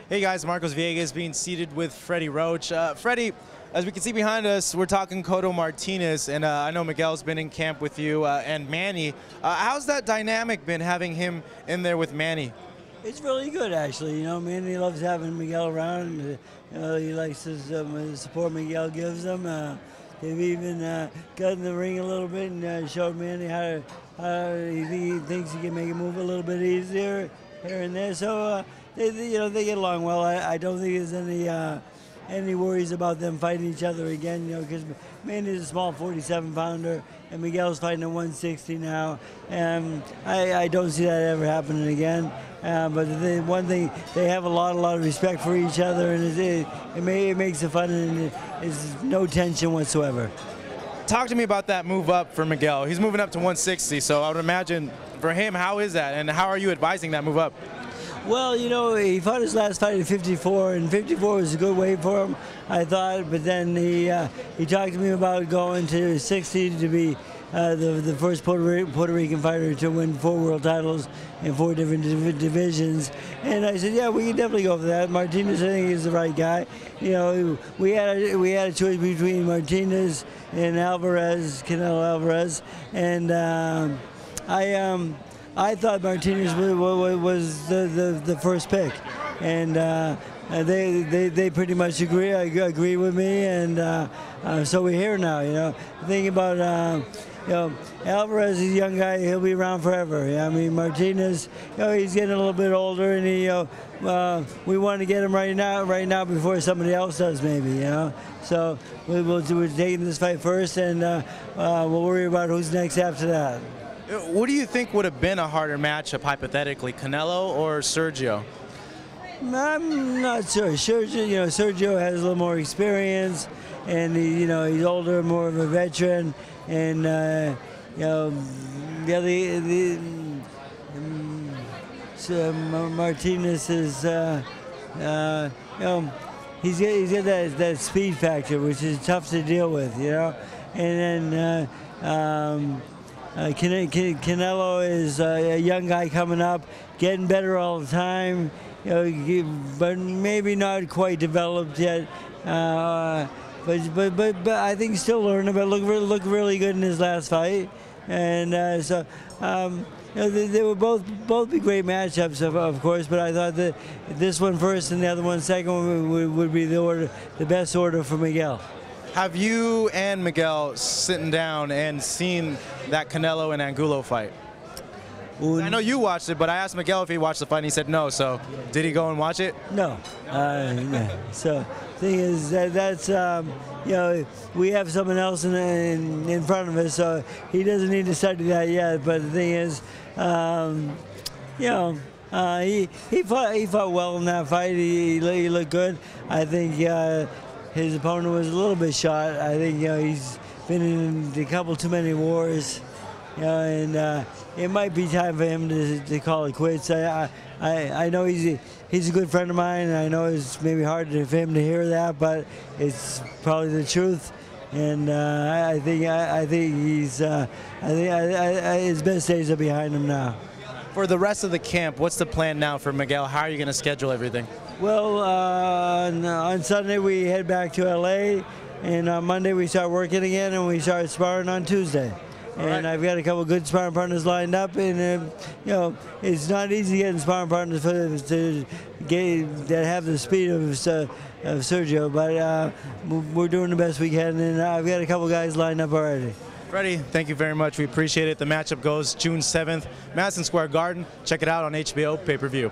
Hey guys, Marcos Villegas being seated with Freddie Roach. Freddie, as we can see behind us, we're talking Cotto Martinez, and I know Miguel's been in camp with you and Manny. How's that dynamic been, having him in there with Manny? It's really good, actually. You know, Manny loves having Miguel around. He likes the support Miguel gives him. They've even got in the ring a little bit and showed Manny how he thinks he can make it move a little bit easier here and there. So they get along well. I don't think there's any worries about them fighting each other again. You know, because Manny's a small 47-pounder and Miguel's fighting at 160 now. And I don't see that ever happening again. But one thing, they have a lot of respect for each other, and it makes it fun, and there's no tension whatsoever. Talk to me about that move up for Miguel. He's moving up to 160, so I would imagine for him, how is that, and how are you advising that move up? Well, you know, he fought his last fight at 54, and 54 was a good weight for him, I thought. But then he talked to me about going to 60 to be the first Puerto Rican fighter to win 4 world titles in 4 different divisions. And I said, yeah, we can definitely go for that. Martinez, I think, is the right guy. You know, we had a choice between Martinez and Canelo Alvarez, and I thought Martinez was the first pick, and they pretty much agree with me, and so we're here now. You know, thinking about Alvarez is a young guy; he'll be around forever. I mean, Martinez, he's getting a little bit older, and we want to get him right now before somebody else does, maybe. You know, so we're taking this fight first, and we'll worry about who's next after that. What do you think would have been a harder matchup, hypothetically, Canelo or Sergio? I'm not sure. Sergio has a little more experience, and he's older, more of a veteran, and Martinez is he's got that speed factor, which is tough to deal with, and then. Canelo is a young guy coming up, getting better all the time, but maybe not quite developed yet. But I think still learning. But looked really good in his last fight, and they were both be great matchups, of course. But I thought that this one first and the other one second would be the best order for Miguel. Have you and Miguel sitting down and seen that Canelo and Angulo fight? I know you watched it, but I asked Miguel if he watched the fight, and he said no. So, did he go and watch it? No. So, thing is that's we have someone else in front of us, so he doesn't need to study that yet. But the thing is, he fought well in that fight. He looked good. I think. His opponent was a little bit shot. I think he's been in a couple too many wars, and it might be time for him to call it quits. I know he's a good friend of mine, and I know it's maybe hard for him to hear that, but it's probably the truth. And I think his best days are behind him now. For the rest of the camp, what's the plan now for Miguel? How are you going to schedule everything? Well, on Sunday we head back to LA, and on Monday we start working again, and we start sparring on Tuesday. And I've got a couple of good sparring partners lined up, and it's not easy getting sparring partners that have the speed of Sergio, but we're doing the best we can, and I've got a couple guys lined up already. Freddie, thank you very much. We appreciate it. The matchup goes June 7th, Madison Square Garden. Check it out on HBO pay-per-view.